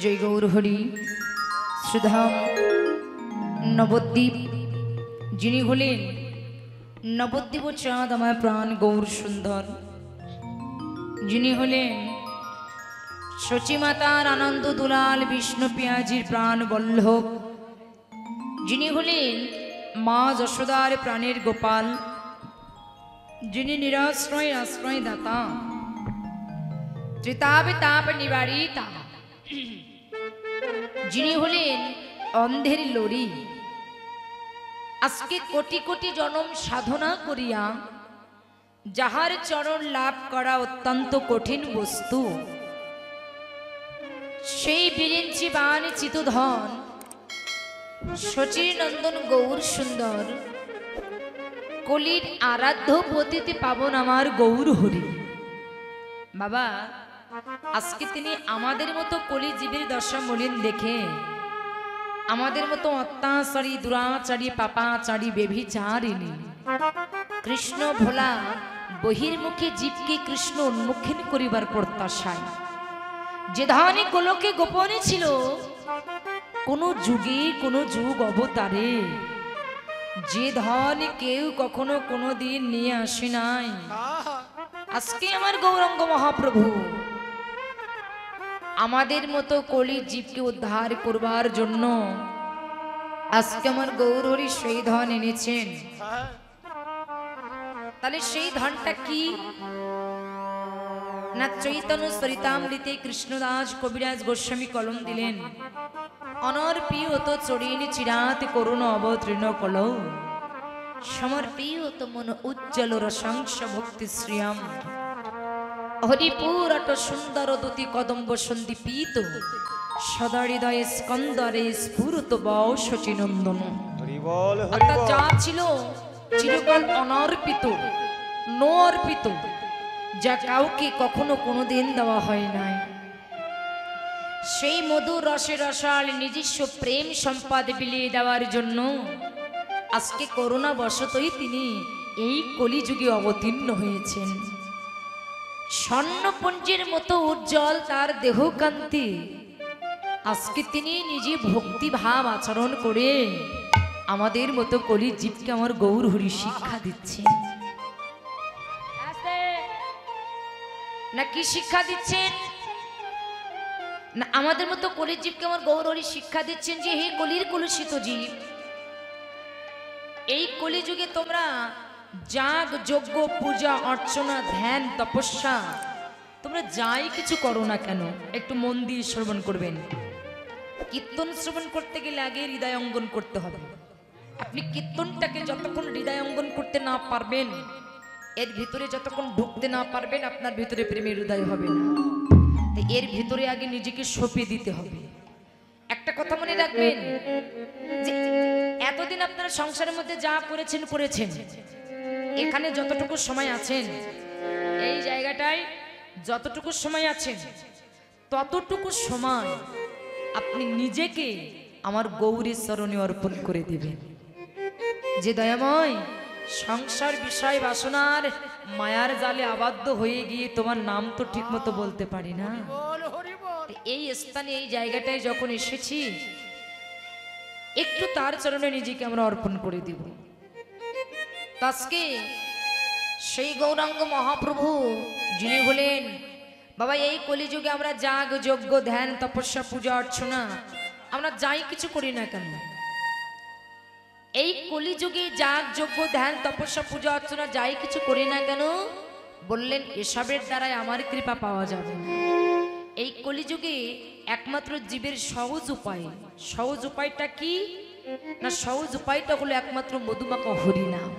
जय गौर हरि श्रीधाम नवद्वीप जिनी हलेन नवद्वीप चाँद आमार प्राण गौर सुंदर जिनी हलेन शची मातार आनंद दुलाल विष्णु पियाजिर प्राण बल्लभ जिनी हलेन मा यशोदार प्राणेर गोपाल जिनी निराश्रय आश्रय दाता त्रिताप ताप निवारिता जिनी हलेन अंधेर लड़ी आजके कोटी कोटी जन्म साधना करिया जाहार चरण लाभ करा अत्यंत कठिन वस्तु सेई बिरिंची बाण चितधन शचीर नंदन गौर सुंदर कलिर आराध्य पतिते पावन आमार गौर हरि बाबा आज के तिनी आमादेर मतो कलि जीवेर दशा मलिन देखे आमादेर मतो अत्याचारी दुराचारी पापाचारी बेभिचारिणी कृष्ण भोला बहिर्मुखी जीवके कृष्ण उन्मुखीन करिबार प्रत्याशाय जे धानी गोलके गोपने छिलो कोनो जुगे कोनो जुग अवतारे जे धन केउ कखनो कोनो दिन निये आसे नाई आजके आमार गौरांग महाप्रभु आमादेर मतो कलि जीवके उद्धार करबार जन्य आजके आमार गौर हरि सेई धन এনেছেন ताहले सेई धनटा की ना चैतन्य सरितामृते कृष्णदास कविराज गोस्वामी कलम दिलेन अनर्पित चरिणी चिरात करुण अवतीर्ण कलौ समर्पित मन उज्ज्वल रसांश भक्ति श्रियम हरिपुरट सुंदर दुति कदम्ब सन्दीपित सदा हृदय स्कंदरे स्फुरत शची नंदन अर्थात जा छिलो चिरकाल अनर्पित न अर्पित जा काउके कखनो कोनोदिन देवा हय नाई सेई मधुर रसे रसाल निजस्व प्रेम सम्पद बिलिये देवार जन्य आजके करुणा बशतई तिनी एई कलिजुगे अवतीर्ण हयेछेन स्वर्णपुंजेर मतो उज्जवल तार देहकान्ति आजके तिनी निजे भक्ति भाव आचरण करे आमादेर मतो कलि जीवके आमार गौर हरि शिक्षा दिच्छेन ना कि शिक्षा दिच्छेन ना आमादेर मतो कलि जीवके आमार गौर हरि शिक्षा दिच्छेन जे हे कलिर कलुषित जीव এই কলিযুগে তোমরা যাগ যজ্ঞ পূজা অর্চনা ধ্যান তপস্যা তোমরা যাই কিছু করো না কেন একটু মন দিয়ে শ্রবণ করবেন কীর্তন শ্রবণ করতে গেলে আগে হৃদয় অঙ্গন করতে হবে আপনি কীর্তনটাকে যতক্ষণ হৃদয় অঙ্গন করতে না পারবেন এর ভিতরে যতক্ষণ ঢুকতে না পারবেন আপনার ভিতরে প্রেমের হৃদয় হবে না তাই এর ভিতরে আগে নিজেকে সঁপে দিতে হবে একটা কথা মনে রাখবেন যে এতদিন আপনারা সংসারের মধ্যে যা করেছেন করেছেন এখানে যতটুকু সময় আছেন এই জায়গাটায় যতটুকু সময় আছেন ততটুকু সময় আপনি নিজেকে আমার গৌরীর চরণে অর্পণ করে দিবেন যে দয়াময় সংসার বিষয় বাসনার মায়ার জালে আবদ্ধ হয়ে গিয়ে তোমার নাম তো ঠিকমতো বলতে পারি না এই স্থানে এই জায়গাটায় যখন এসেছি একটু তার চরণে নিজেকে আমরা অর্পণ করে দিব আজকে সেই গৌরাঙ্গ মহাপ্রভু যিনি হলেন বাবা এই কলিযুগে আমরা যাগ যজ্ঞ ধ্যান তপস্যা পূজা অর্চনা আমরা যাই কিছু করি না কেন এই কলিযুগে যাগ যজ্ঞ ধ্যান তপস্যা পূজা অর্চনা যাই কিছু করি না কেন বললেন এসবের দ্বারাই আমার কৃপা পাওয়া যাবে না এই কলিযুগে একমাত্র জীবের সহজ উপায়টা কি না সহজ উপায়টা হলো একমাত্র মধুমাখা হরিনাম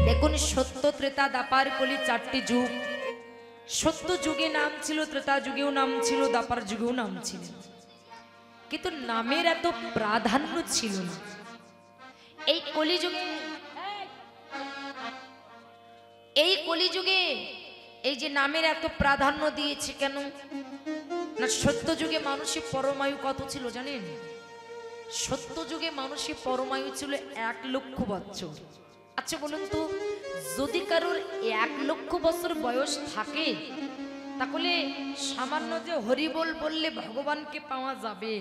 দেখুন সত্য ত্রেতা দাপার কলি চারটি যুগ সত্য যুগে নাম ছিল ত্রেতা যুগেও নাম ছিল দাপার যুগেও নাম ছিল কিন্তু নামের এত প্রাধান্য ছিল না এই কলিযুগে এই যে নামের এত প্রাধান্য দিয়েছে কেন না সত্য যুগে মানুষের পরমায়ু কত ছিল জানেন সত্য যুগে মানুষের পরমায়ু ছিল 1 লক্ষ বছর আচ্ছা বলুন তো যদি কারোর 1 লক্ষ বছর বয়স থাকে তাহলে সামান্য যে হরিবোল বললে ভগবানকে পাওয়া যাবে,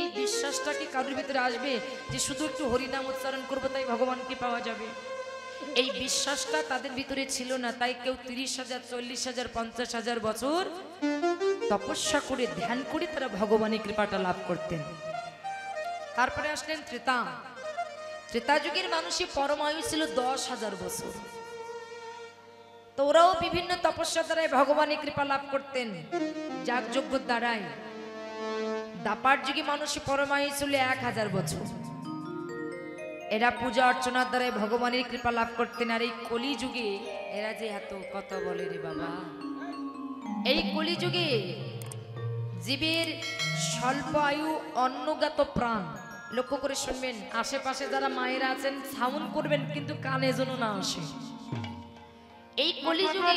এই বিশ্বাসটা কি কারোর ভিতরে আসবে যে শুধু একটু হরিনাম উচ্চারণ করবো তাই ভগবানকে পাওয়া যাবে? এই বিশ্বাসটা তাদের ভিতরে ছিল না, তাই কেউ 30,000, 40,000, 50,000 বছর তপস্যা করে ধ্যান করে তারা ভগবানের কৃপাটা লাভ করতেন। তারপরে আসলেন ত্রেতা। ত্রেতা যুগের মানুষের পরমায়ু ছিল 10,000 বছর। তো ওরাও বিভিন্ন তপস্যা দ্বারাই ভগবানের কৃপা লাভ করতেন, যাগযজ্ঞের দ্বারাই। দাপার যুগে মানুষের পরমায়ু ছিল 1000 বছর। এরা পূজা অর্চনার দ্বারাই ভগবানের কৃপা লাভ করতেন। আর এই কলি যুগে এরা যে এত কত বলে রে বাবা, এই কলি যুগে জীবের স্বল্প আয়ু অন্নগত প্রাণ। লক্ষ্য করে শুনবেন, আশেপাশে যারা মায়েরা আছেন সাউন্ড করবেন কিন্তু কানে যেন না আসে। এই কলি যুগে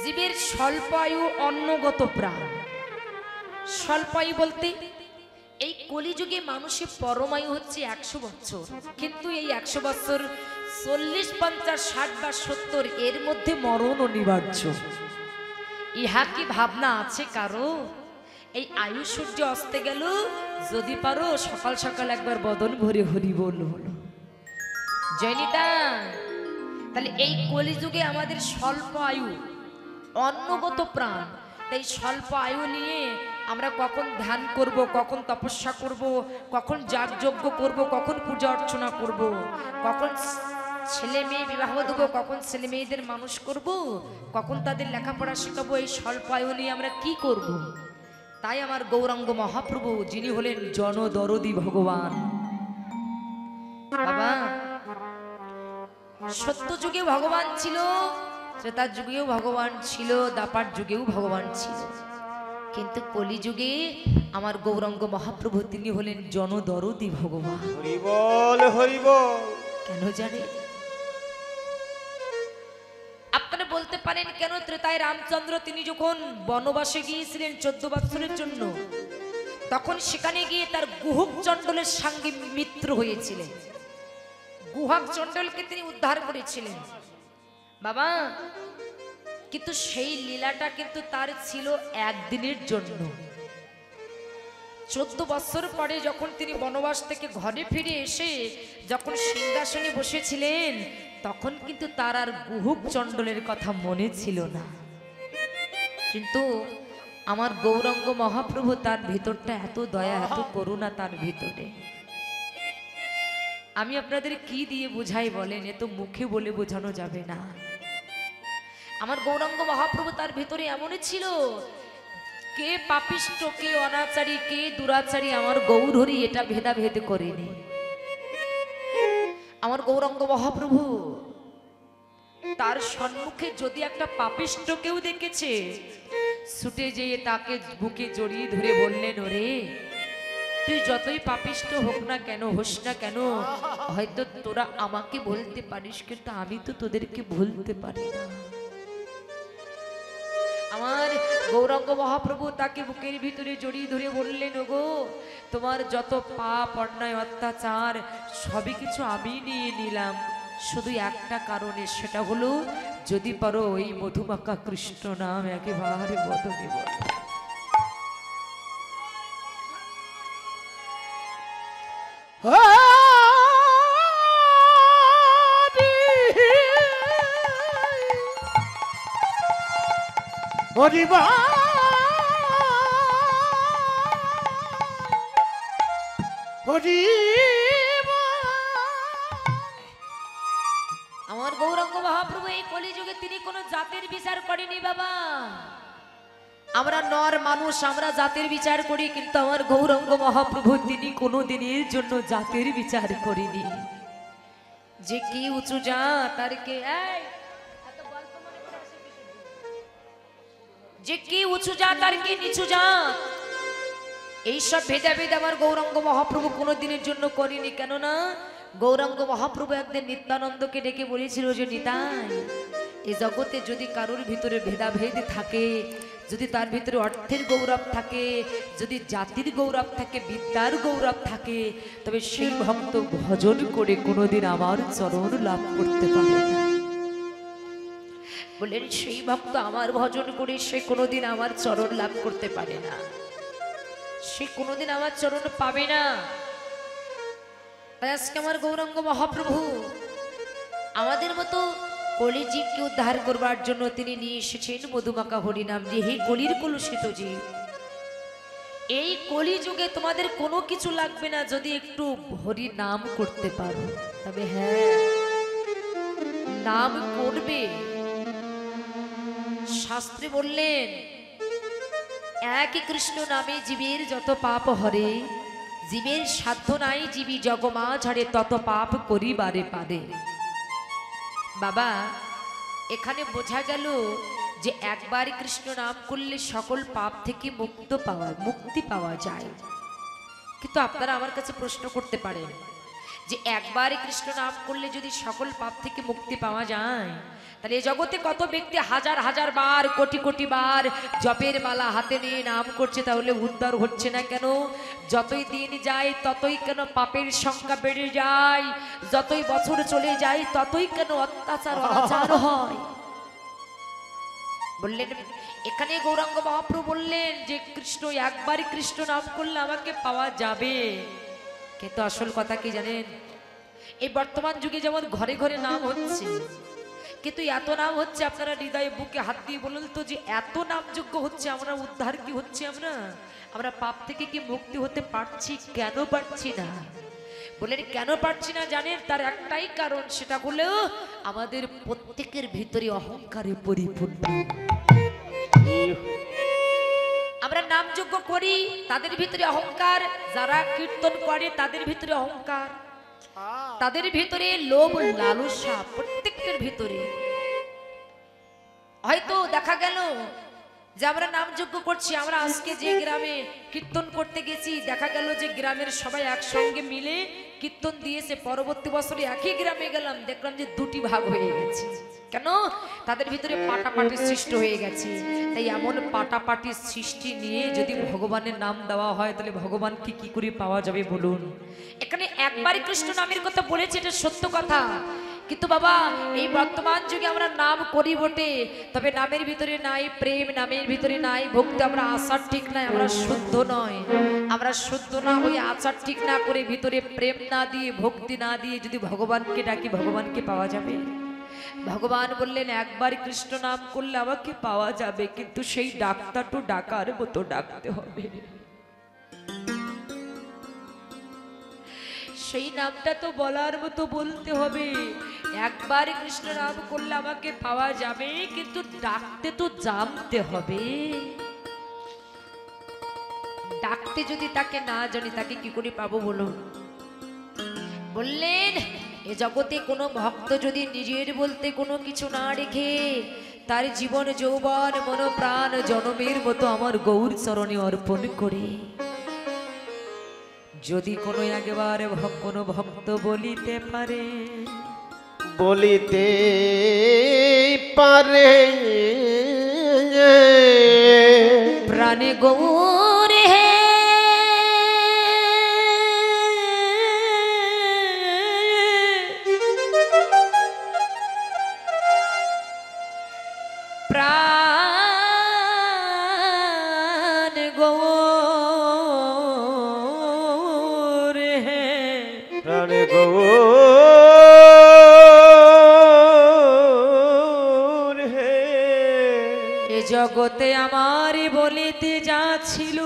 জীবের স্বল্প আয়ু অন্নগত প্রাণ। স্বল্প আয়ু বলতে এই কলিযুগে মানুষের পরমায়ু হচ্ছে 100 বছর, কিন্তু এই 100 বছর 40, 50, 60 বা 70 এর মধ্যে মরণ অনিবার্য। ইহা কি ভাবনা আছে কারো? এই আয়ু সূর্য অস্তে গেল, যদি পারো সকাল সকাল একবার বদন ভরে হরি বল হলো জয়নিতা। তাহলে এই কলিযুগে আমাদের স্বল্প আয়ু অন্নগত প্রাণ, তাই স্বল্প আয়ু নিয়ে আমরা কখন ধ্যান করব, কখন তপস্যা করব, কখন যাগযজ্ঞ করব, কখন পূজা অর্চনা করব, কখন ছেলে মেয়ে বিবাহ দেবো, কখন ছেলে মেয়েদের মানুষ করব, কখন তাদের লেখাপড়া শেখাবো, এই স্বল্প আয়ু নিয়ে আমরা কি করব? তাই আমার গৌরাঙ্গ মহাপ্রভু, যিনি হলেন জনদরদি ভগবান, বাবা সত্য যুগে ভগবান ছিল, ত্রেতার যুগেও ভগবান ছিল, দাপার যুগেও ভগবান ছিল, কিন্তু কলিযুগে আমার গৌরাঙ্গ মহাপ্রভু তিনি হলেন জনদরদি ভগবান। হরি বল হরি বল। কেন জানেন? আপনারা বলতে পারেন কেন ত্রেতায় রামচন্দ্র তিনি যখন বনবাসে গিয়েছিলেন 14 বছরের জন্য, তখন সেখানে গিয়ে তার গুহক চণ্ডলের সঙ্গে মিত্র হয়েছিলেন। গুহক চণ্ডলকে তিনি উদ্ধার করেছিলেন বাবা, কিন্তু সেই লীলাটা কিন্তু তার ছিল একদিনের জন্য। 14 বছর পরে যখন তিনি বনবাস থেকে ঘরে ফিরে এসে যখন সিংহাসনে বসেছিলেন, তখন কিন্তু তার আর গুহক চণ্ডলের কথা মনে ছিল না। কিন্তু আমার গৌরাঙ্গ মহাপ্রভু, তার ভিতরটা এত দয়া, এত করুণা তার ভিতরে। আমি আপনাদের কি দিয়ে বুঝাই বলেন? এ তো মুখে বলে বোঝানো যাবে না। আমার গৌরাঙ্গ মহাপ্রভু তার ভিতরে এমনই ছিল, কে পাপিষ্ট, কে অনাচারী, কে দুরাচারী, আমার গৌরহরি এটা ভেদাভেদ করেনি। আমার গৌরাঙ্গ মহাপ্রভু তার সম্মুখে যদি একটা পাপিষ্ট কেউ দেখেছে, ছুটে যেয়ে তাকে বুকে জড়িয়ে ধরে বললেন, ওরে তুই যতই পাপিষ্ট হোক না কেন, হোস না কেন, হয়তো তোরা আমাকে বলতে পারিস, কিন্তু আমি তো তোদেরকে ভুলতে পারি না। আমার গৌরাঙ্গ মহাপ্রভু তাকে বুকের ভিতরে জড়িয়ে ধরে বললেন, ওগো তোমার যত পাপ অন্যায় অত্যাচার সবই কিছু আমি নিয়ে নিলাম, শুধু একটা কারণে, সেটা হলো যদি পারো ওই মধুমাখা কৃষ্ণ নাম একেবারে বদনে বল। হরি বল হরি বল। আমার গৌরাঙ্গ মহাপ্রভু এই কলিযুগে তিনি কোনো জাতের বিচার করেনি বাবা। আমরা নর মানুষ, আমরা জাতের বিচার করি, কিন্তু আমার গৌরাঙ্গ মহাপ্রভু তিনি কোনো দিনের জন্য জাতের বিচার করেনি। যে কি উঁচু জাত আর কে, যে কি উঁচু জাত আর কি নিচু জাত, এইসব ভেদাভেদ আমার গৌরাঙ্গ মহাপ্রভু কোনো দিনের জন্য করেনি। কেননা গৌরাঙ্গ মহাপ্রভু একদিন নিত্যানন্দকে ডেকে বলেছিল যে নিতাই, এই জগতে যদি কারোর ভিতরে ভেদাভেদ থাকে, যদি তার ভিতরে অর্থের গৌরব থাকে, যদি জাতির গৌরব থাকে, বিদ্যার গৌরব থাকে, তবে সেই ভক্ত ভজন করে কোনোদিন আমার চরণ লাভ করতে পারে না। বললেন সেই ভক্ত আমার ভজন করে সে কোনোদিন আমার চরণ লাভ করতে পারে না, সে কোনোদিন আমার চরণ পাবে না। তাই আজকে আমার গৌরাঙ্গ মহাপ্রভু আমাদের মতো কলিজীবকে উদ্ধার করবার জন্য তিনি নিয়ে এসেছেন মধুমাখা হরিনাম। যে হে কলির কলুষিত জীব, এই কলিযুগে তোমাদের কোনো কিছু লাগবে না যদি একটু হরি নাম করতে পারো, তবে হ্যাঁ নাম করবে। শাস্ত্রে বললেন একই কৃষ্ণ নামে জীবের যত পাপ হরে, জীবের সাধ্য নাই জীবী জগমা ঝাড়ে তত পাপ করিবারে পারে। বাবা এখানে বোঝা গেল যে একবার কৃষ্ণ নাম করলে সকল পাপ থেকে মুক্তি পাওয়া যায়। কিন্তু আপনারা আমার কাছে প্রশ্ন করতে পারেন যে একবার কৃষ্ণ নাম করলে যদি সকল পাপ থেকে মুক্তি পাওয়া যায়, তাহলে এই জগতে কত ব্যক্তি হাজার হাজার বার কোটি কোটি বার জপের মালা হাতে নিয়ে নাম করছে, তাহলে উদ্ধার হচ্ছে না কেন? যতই দিন যায় ততই কেন পাপের সংখ্যা বেড়ে যায়, যতই বছর চলে যায় ততই কেন অত্যাচার অনাচার হয়? বললেন এখানে গৌরাঙ্গ মহাপ্রভু বললেন যে কৃষ্ণ একবারই কৃষ্ণ নাম করলে আমাকে পাওয়া যাবে। কিন্তু আসল কথা কি জানেন, এই বর্তমান যুগে যেমন ঘরে ঘরে নাম হচ্ছে, কিন্তু এত নাম হচ্ছে আপনারা হৃদয়ে বুকে হাত দিয়ে বলুন তো যে এত নামযোগ্য হচ্ছে, আমরা উদ্ধার কি হচ্ছে? আমরা পাপ থেকে কি মুক্তি হতে পারছি? কেন পারছি না? বলেন কেন পারছি না জানেন? তার একটাই কারণ, সেটা হলো আমাদের প্রত্যেকের ভিতরে অহংকারে পরিপূর্ণ। আমরা নামযজ্ঞ করি তাদের ভিতরে অহংকার, যারা কীর্তন করে তাদের ভিতরে অহংকার, তাদের ভিতরে লোভ লালসা, প্রত্যেকের ভিতরে। হয়তো দেখা গেল যে আমরা নামযজ্ঞ করছি, আমরা আজকে যে গ্রামে কীর্তন করতে গেছি দেখা গেল যে গ্রামের সবাই একসঙ্গে মিলে কীর্তন দিয়েছে, পরবর্তী বছরে একই গ্রামে গেলাম দেখলাম যে দুটি ভাগ হয়ে গেছে। কেন? তাদের ভিতরে পাটাপাটি সৃষ্টি হয়ে গেছে। তাই এমন পাটাপাটির সৃষ্টি নিয়ে যদি ভগবানের নাম দেওয়া হয় তাহলে ভগবানকে কি করে পাওয়া যাবে বলুন? এখানে একবারই কৃষ্ণ নামের কথা বলেছে, এটা সত্য কথা। কিন্তু বাবা এই বর্তমান যুগে আমরা নাম করি বটে, তবে নামের ভিতরে নাই প্রেম, নামের ভিতরে নাই ভক্তি, আমরা আচার ঠিক নাই, আমরা শুদ্ধ নয়। আমরা শুদ্ধ না হয়ে আচার ঠিক না করে ভিতরে প্রেম না দিয়ে ভক্তি না দিয়ে যদি ভগবানকে ডাকি, ভগবানকে পাওয়া যাবে? ভগবান বললেন একবার কৃষ্ণ নাম করলে আমাকে পাওয়া যাবে, কিন্তু সেই ডাক্তারটা ডাকার মতো ডাকতে হবে, সেই নামটা তো বলার মতো বলতে হবে। একবার কৃষ্ণ নাম করলে আমাকে পাওয়া যাবে, কিন্তু ডাকতে তো জানতে হবে। ডাকতে যদি তাকে না জানি তাকে কি করে পাবো বলুন? বললেন এ জগতে কোনো ভক্ত যদি নিজের বলতে কোনো কিছু না রেখে তার জীবন যৌবন মন প্রাণ জনমের মতো আমার গৌর চরণে অর্পণ করে, যদি কোনো একবার কোনো ভক্ত বলিতে পারে প্রাণে গৌরে হে প্রাণ গৌরে হে প্রাণ গৌর হে, এ জগতে আমারই বলিতে যা ছিল,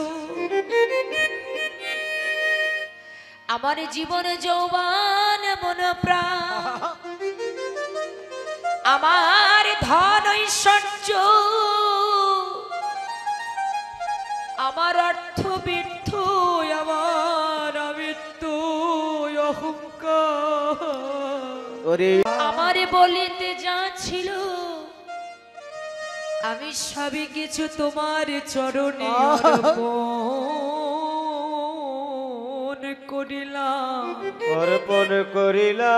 আমার জীবন যৌবন মন প্রাণ, আমার ধন ঐশ্বর্য, আমার অর্থ বৃদ্ধ, আমার আমৃত্যু অহংকার, আমারে বলিতে যা ছিল আমি সবই কিছু তোমার চরণে অর্পণ করিলাম, অর্পণ করিলাম।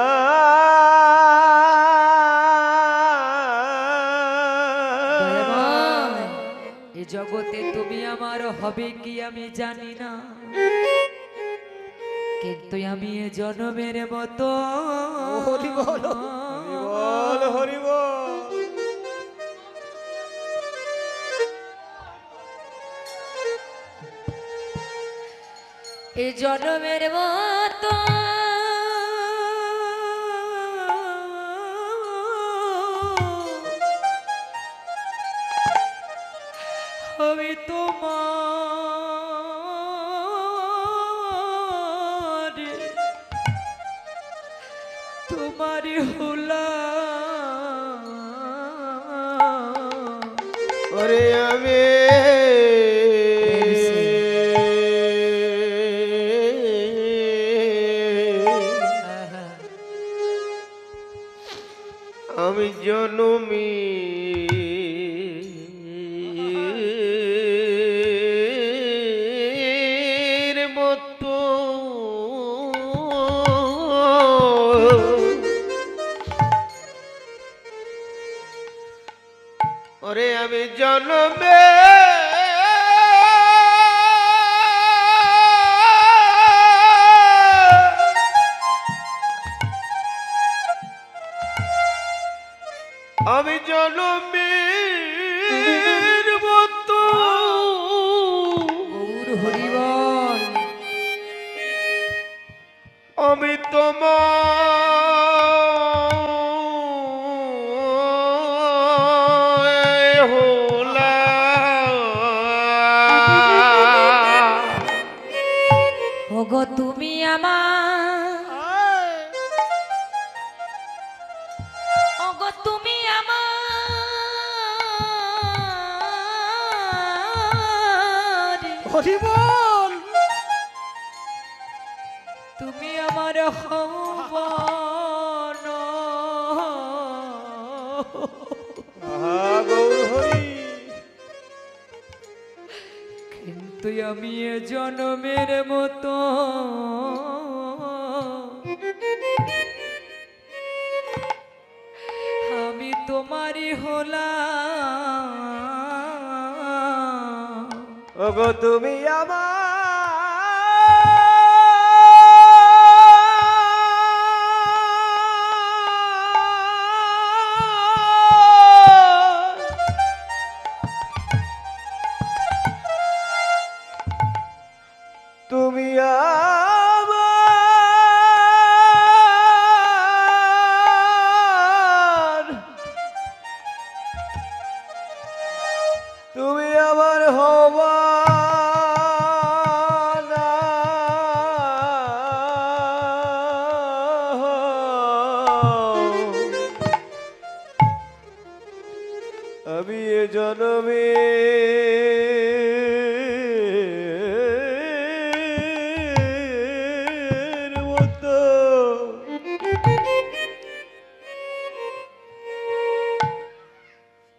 এ জগতে তুমি আমার হবে কি আমি জানি না, কিন্তু আমি এ জনমের মতো হরি বল, হরি বল, হরি বল। এ জনমের মতো আমি তোমারি হলাম ওরে আমি আমি জনমী মতো ওরে আমি জনমে আমি জনমের মতো গৌর হরিবল আমি তোমার হলাম ওগো তুমি আমার ওগো তুমি আমার হরিবল তুমি আমার হবন গৌর হরি কিন্তু আমি এ জনমের মতো আমি তোমারই হলাম ওগো তুমি তুমি তুমি আমার হবা না আমি এ জনমে মতো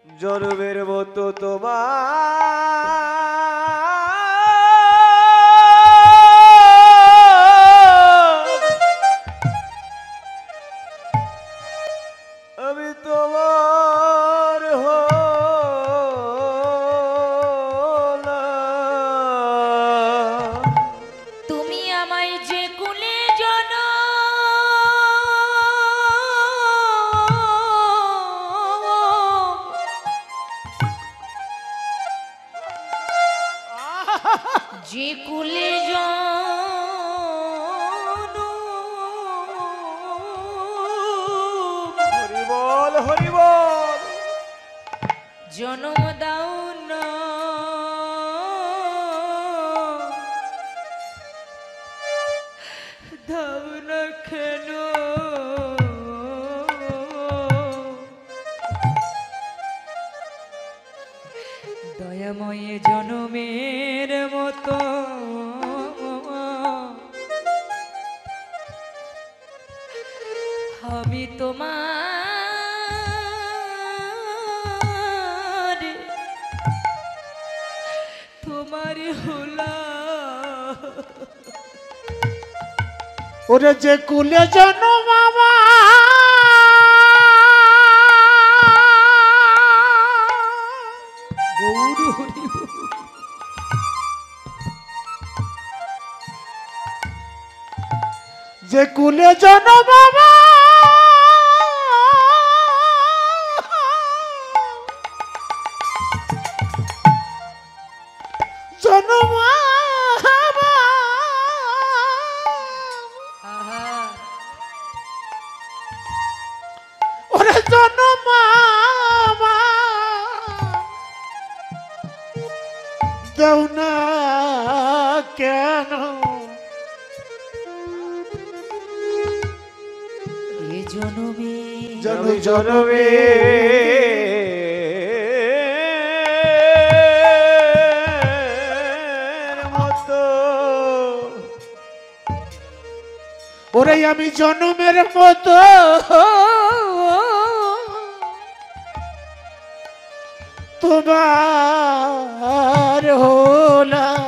জনমের মতো আমি তোমার হলাম তুমি আমায় যে কুলে জন যে কুলে হরিবল হরিবল জনম দাও না দাও না কেন দয়াময় জনমের মতো আমি তোমার হলাম ওরে যে কুলে জন্ম বাবা গৌর হরি যে কুলে জন্ম বাবা জন্ম দাও না কেন? এ জনমে আমি জনমে মতো ওরে আমি জনমের মতো তোমার হলাম।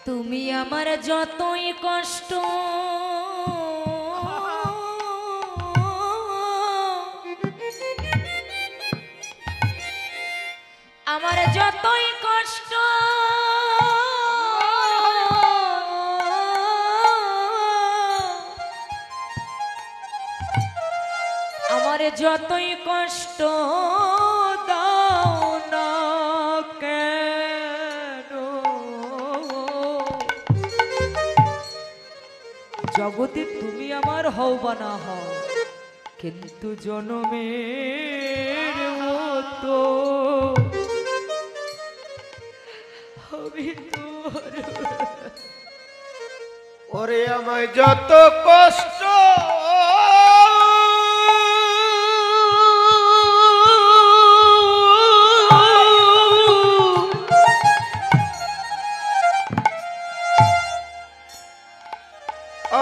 তুমি আমার যতই কষ্ট আমার যতই কষ্ট আমার যতই কষ্ট দাও না কেন, জগতে তুমি আমার হও বা না হও, কিন্তু জনমের মতো আমি তোমার। ওরে আমায় যত কষ্ট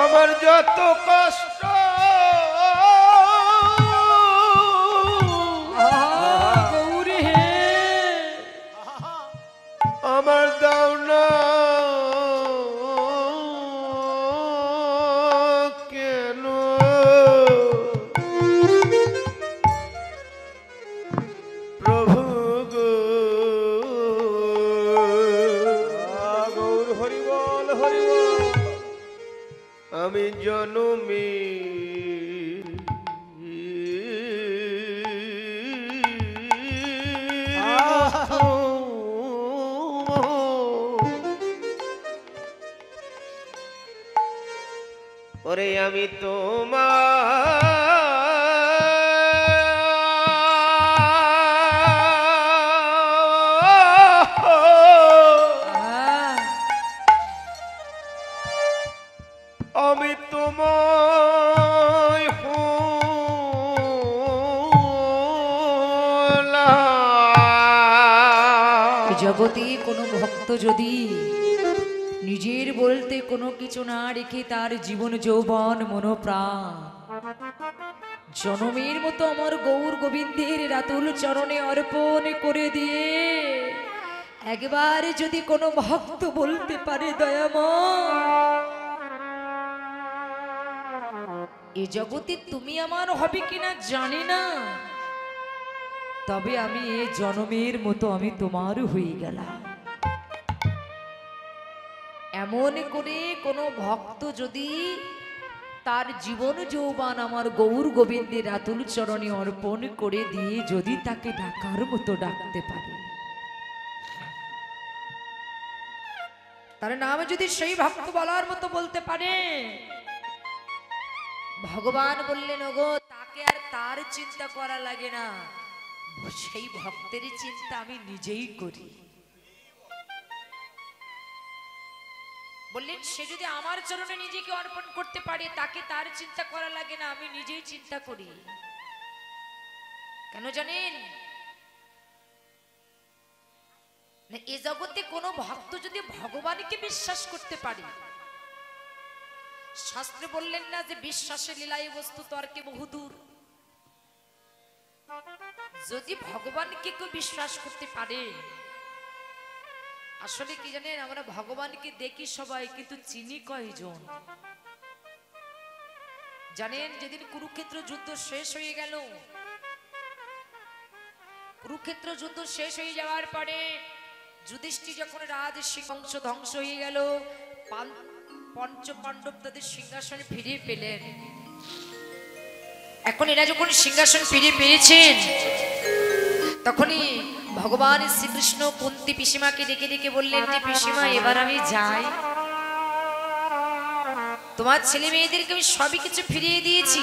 আমার যত কষ্ট গৌরী হে, আমার দাও না কেন? প্রভু গো গৌর হরি বল হরি বল। আমি জনমে ওরে আমি আমি তোমায় হলাম। জগতে কোনো ভক্ত যদি নিজের বলতে কোনো কিছু না রেখে তার জীবন যৌবন মনোপ্রাণ জনমের মতো আমার গৌর গোবিন্দের রাতুল চরণে অর্পণ করে দিয়ে একবার যদি কোনো ভক্ত বলতে পারে দয়াময় এ জগতে তুমি আমার হবে কিনা জানি না, তবে আমি এ জনমের মতো আমি তোমার হয়ে গেলাম। এমন করে কোনো ভক্ত যদি তার জীবন যৌবন আমার গৌর গোবিন্দের রাতুল চরণে অর্পণ করে দিয়ে যদি তাকে ডাকার মতো ডাকতে পারে, তার নাম যদি সেই ভক্ত বলার মতো বলতে পারে, ভগবান বললেন ওগো তাকে আর তার চিন্তা করা লাগে না, সেই ভক্তের চিন্তা আমি নিজেই করি। বললেন সে যদি আমার চরণে নিজেকে অর্পণ করতে পারে তাকে তার চিন্তা করা লাগে না, আমি নিজেই চিন্তা করি। কেন জানেন? এ জগতে কোনো ভক্ত যদি ভগবানকে বিশ্বাস করতে পারে, শাস্ত্রে বললেন না যে বিশ্বাসে লীলায় বস্তু তর্কে বহুদূর, যদি ভগবানকে কেউ বিশ্বাস করতে পারে, আসলে কি জানেন আমরা ভগবানকে দেখি সবাই কিন্তু চিনি কয়জন জানেন? যেদিন কুরুক্ষেত্র যুদ্ধ শেষ হয়ে গেল, কুরুক্ষেত্র যুদ্ধ শেষ হয়ে যাওয়ার পরে যুধিষ্ঠির যখন রাজ সিংহাংশ ধ্বংস হয়ে গেল, পঞ্চ পাণ্ডব তাদের সিংহাসন ফিরিয়ে পেলেন। এখন এরা যখন সিংহাসন ফিরিয়ে পেয়েছেন তখনই ভগবান শ্রীকৃষ্ণ কুন্তি পিসিমাকে ডেকে ডেকে বললেন যে পিসিমা এবার আমি যাই, তোমার ছেলে মেয়েদেরকে আমি সবই কিছু ফিরিয়ে দিয়েছি,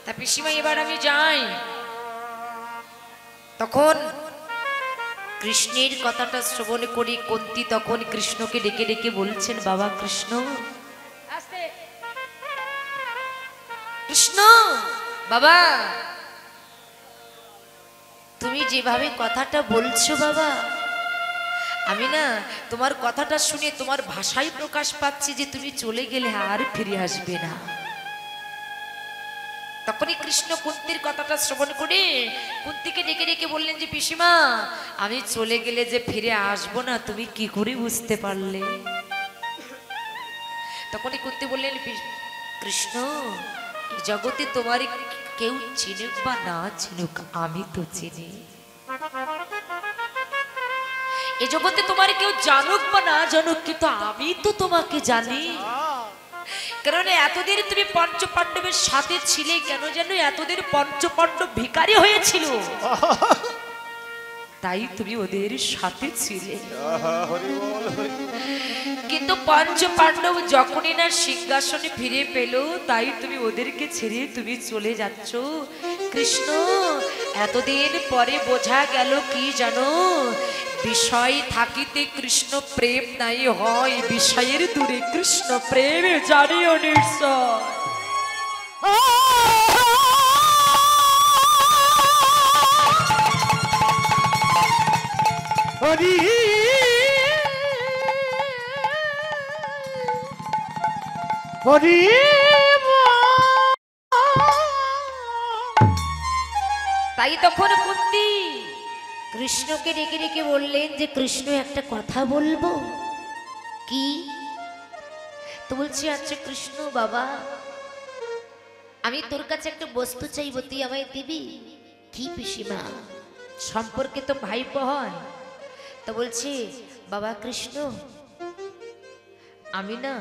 তা পিসিমা এবার আমি যাই। তখন কৃষ্ণের কথাটা শ্রবণ করে কুন্তী তখন কৃষ্ণকে ডেকে ডেকে বলছেন, বাবা কৃষ্ণ, কৃষ্ণ বাবা, তুমি যেভাবে কথাটা বলছো বাবা, আমি না তোমার কথাটা শুনে তোমার ভাষায় প্রকাশ পাচ্ছি যে তুমি চলে গেলে আর ফিরে আসবে না। তখনই কৃষ্ণ কুন্তির কথাটা শ্রবণ করে কুন্তিকে ডেকে ডেকে বললেন যে পিসিমা, আমি চলে গেলে যে ফিরে আসবো না তুমি কি করে বুঝতে পারলে? তখনই কুন্তি বললেন, কৃষ্ণ, এই জগতে তোমার কেউ চিনুক বা না চিনুক, আমি তো চিনি। এই জগতে তোমার কেউ জানুক বা না জানুক, কিন্তু আমি তো তোমাকে জানি। কারণ এতদিন তুমি পঞ্চপাণ্ডবের সাথে ছিলে, কেন যেন এতদিন পঞ্চপাণ্ডব ভিখারি হয়েছিল, তাই তুমি ওদের সাথে ছিলে। কিন্তু পঞ্চপাণ্ডব যখনই না সিংহাসনে ফিরে পেল, তাই তুমি ওদেরকে ছেড়ে তুমি চলে যাচ্ছ। কৃষ্ণ, এতদিন পরে বোঝা গেল কি জানো, বিষয় থাকিতে কৃষ্ণ প্রেম নাই হয়, বিষয়ের দূরে কৃষ্ণ প্রেম জানিও নিশ্চয়। হরি হরি তাই তখন কুন্তি কৃষ্ণকে ডেকে ডেকে বললেন যে কৃষ্ণ, একটা কথা বলবো। কি? তো বলছি, আচ্ছা কৃষ্ণ বাবা, আমি তোর কাছে একটা বস্তু চাইবো, তুই আমায় দিবি? কি পিসিমা? সম্পর্কে তো ভাইপো হয়। তো বলছি, বাবা কৃষ্ণ, আমি না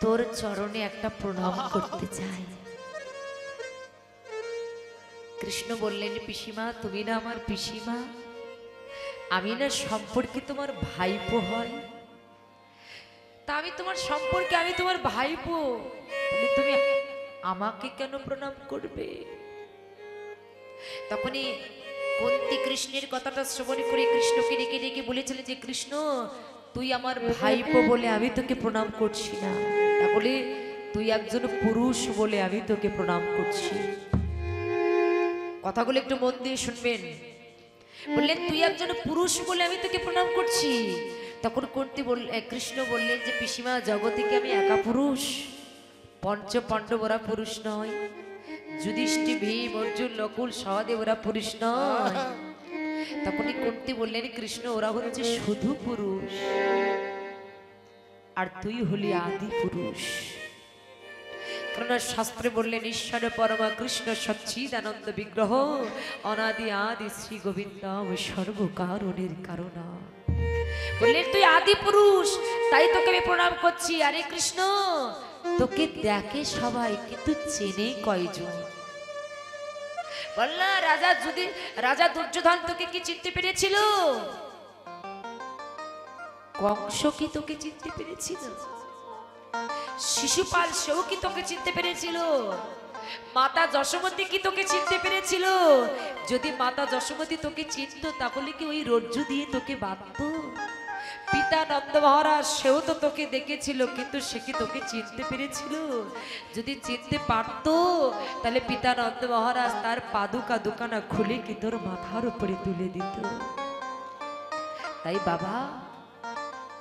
তোর চরণে একটা প্রণাম করতে চাই। কৃষ্ণ বললেন, পিসিমা, তুমি না আমার পিসিমা, আমি না সম্পর্কে তোমার ভাইপো হয়, তা আমি তোমার সম্পর্কে, আমি তোমার ভাইপো, তাহলে তুমি আমাকে কেন প্রণাম করবে? তখনই কুন্তি কৃষ্ণের কথাটা শ্রবণ করে কৃষ্ণকে ডেকে ডেকে বলেছিলেন যে কৃষ্ণ, তুই আমার ভাইপো বলে আমি তোকে প্রণাম করছি না, তাহলে তুই একজন পুরুষ বলে আমি তোকে প্রণাম করছি। কথাগুলো একটু মন দিয়ে শুনবেন। বললেন, তুই একজন পুরুষ বলে আমি তোকে প্রণাম করছি। তখন কুন্তি কৃষ্ণ বললেন যে পিসিমা, জগতে কি আমি একা পুরুষ? পঞ্চ পাণ্ডব ওরা পুরুষ নয়, যুধিষ্ঠির, ভীম, অর্জুন, নকুল, সহদেব ওরা পুরুষ নয়। তখনই কুন্তি বললেন, কৃষ্ণ, ওরা হচ্ছে শুধু পুরুষ, আর তুই হলি আদি পুরুষ। কারণ শাস্ত্রে বললেন, ঈশ্বর পরমা কৃষ্ণ সচ্চিদানন্দ বিগ্রহ, অনাদি আদি শ্রী গোবিন্দ সর্বকারণের কারণ। বললেন, তুই আদি পুরুষ, তাই তোকে আমি প্রণাম করছি। আরে কৃষ্ণ, তোকে দেখে সবাই, কিন্তু চেনে কয়জন? বললা, রাজা দুর্যোধন তোকে কি চিনতে পেরেছিল? কংস কি তোকে চিনতে পেরেছিল? শিশুপাল সেও কি তোকে চিনতে পেরেছিল? মাতা যশোমতী কি তোকে চিনতে পেরেছিল? যদি মাতা যশোমতী তোকে চিনতো, তাহলে কি ওই রজ্জু দিয়ে তোকে বাঁধতো? পিতা নন্দ মহারাজ সেও তো তোকে দেখেছিল, কিন্তু সে কি তোকে চিনতে পেরেছিল? যদি চিনতে পারতো, তাহলে পিতা নন্দ মহারাজ তার পাদুকা দুখানা খুলে কি তোর মাথার উপরে তুলে দিত। তাই বাবা,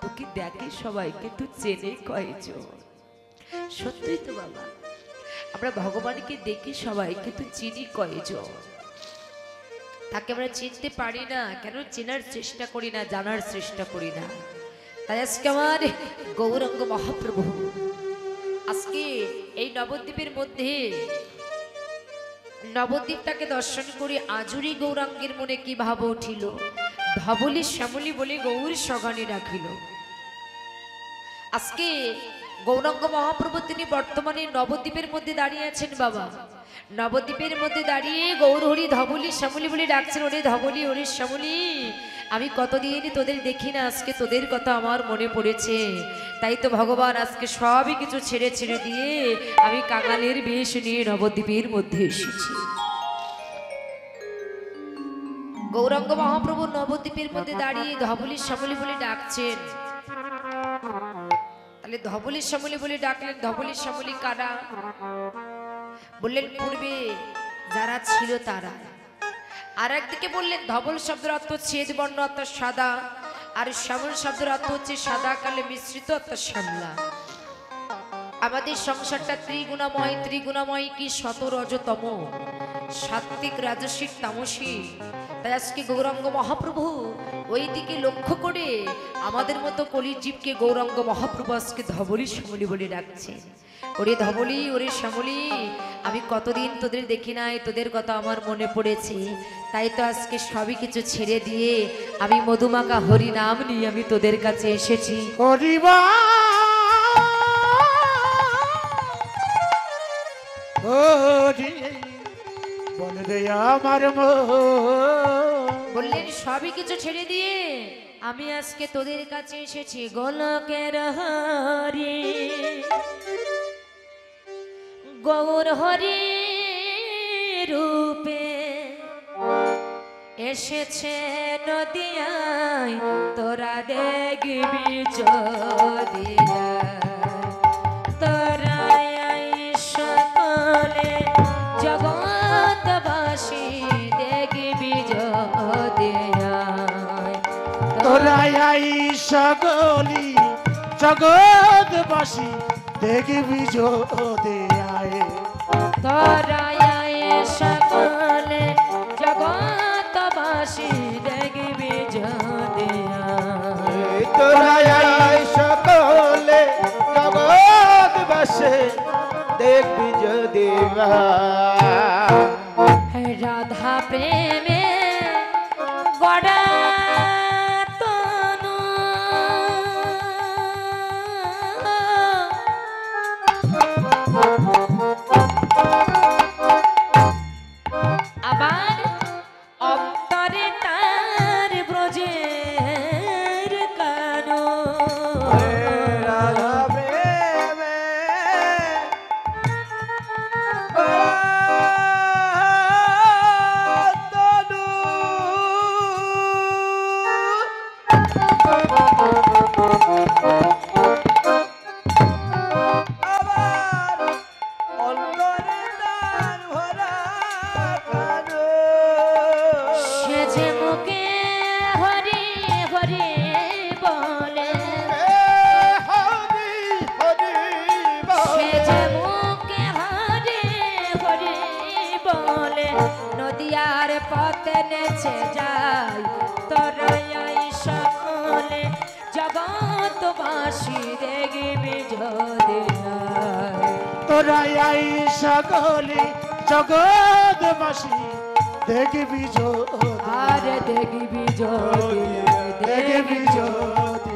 তোকে দেখে সবাই, কিন্তু চেনে কয়জন? সত্যই তো বাবা, আমরা ভগবানকে দেখি সবাই, কিন্তু চিনি কয়জন? তাকে আমরা চিনতে পারি না কেন? চেনার চেষ্টা করি না, জানার চেষ্টা করি না। তাই আজকে আমার গৌরাঙ্গ মহাপ্রভু আজকে এই নবদ্বীপের মধ্যে নবদ্বীপটাকে দর্শন করে আজুরি গৌরাঙ্গের মনে কি ভাব উঠিল, ধবলি শ্যামলি বলে গৌর সগানে রাখিল। আজকে গৌরাঙ্গ মহাপ্রভু তিনি বর্তমানে নবদ্বীপের মধ্যে দাঁড়িয়ে আছেন বাবা। নবদ্বীপের মধ্যে দাঁড়িয়ে গৌর হরি ধবলি শ্যামলি বলে ডাকছেন, ওরে ধবলি, ওরে শ্যামলি, আমি কতদিন তোদের দেখি না, আজকে তোদের কথা আমার মনে পড়েছে। তাই তো ভগবান আজকে সবই কিছু ছেড়ে ছেড়ে দিয়ে আমি কাঙালের বেশ নিয়ে নবদ্বীপের মধ্যে এসেছি। গৌরাঙ্গ মহাপ্রভু নবদ্বীপের মধ্যে দাঁড়িয়ে ধবলি শ্যামলী বলে ডাকছেন। তাহলে ধবলি শ্যামলী বলে ডাকলেন, ধবলি শ্যামলী কারা? বললেন পূর্বে যারা ছিল তারা। আর একদিকে বললেন ধবল শব্দের অর্থ ছেদ বর্ণ অর্থাৎ সাদা, আর শ্যামল শব্দের অর্থ হচ্ছে সাদা কালে মিশ্রিত অর্থাৎ শ্যামলা। আমাদের সংসারটা ত্রিগুণাময়, ত্রিগুণাময় কি শত রজতম, সাত্বিক রাজসিক তামসিক। তাই আজকে গৌরাঙ্গ মহাপ্রভু ওই দিকে লক্ষ্য করে আমাদের মতো কলির জীবকে গৌরাঙ্গ মহাপ্রভু আজকে ধবলি শ্যামলী বলে ডাকছে। ওরে ধবলি, ওরে শ্যামলী, আমি কতদিন তোদের দেখি নাই, তোদের কথা আমার মনে পড়েছে। তাই তো আজকে সবই কিছু ছেড়ে দিয়ে আমি মধুমাখা হরি নাম নিয়ে আমি তোদের কাছে এসেছি। হরিবা হরি বল রে আমার বললেন সবই কিছু ছেড়ে দিয়ে আমি আজকে তোদের কাছে এসেছি। গোলকের হরি গৌর হরি রূপে এসেছে নদিয়ায়, তোরা দেখবি যদিয়া, তোরা সকলে জগৎবাসী দেখবি যদিয়া, তোরাই সকলি জগৎবাসী দেখবি যদি আয়, তোরাই সকলে জগৎবাসী দেখবি যদিয়া, তোরাই সকলে জগৎবাসী দেখবি যদি রাধা প্রেমে গড়া তনু, আবার অন্তরে তার ব্রজের কানো, রাধা প্রেমে তনু আবার অন্তরে তার ভরা কানো, সে যে মুখে হরি হরি বলে, হরি হরি সে যে মুখে হরি হরি বলে, নদিয়ার পথে নেচে যায়, তোরাই সকলে জগৎবাসী দেখবি যদিয়া, তোরাই সকলি জগৎবাসী দেখবি যদি আর দেখবি যদিয়া, দেখবি যদি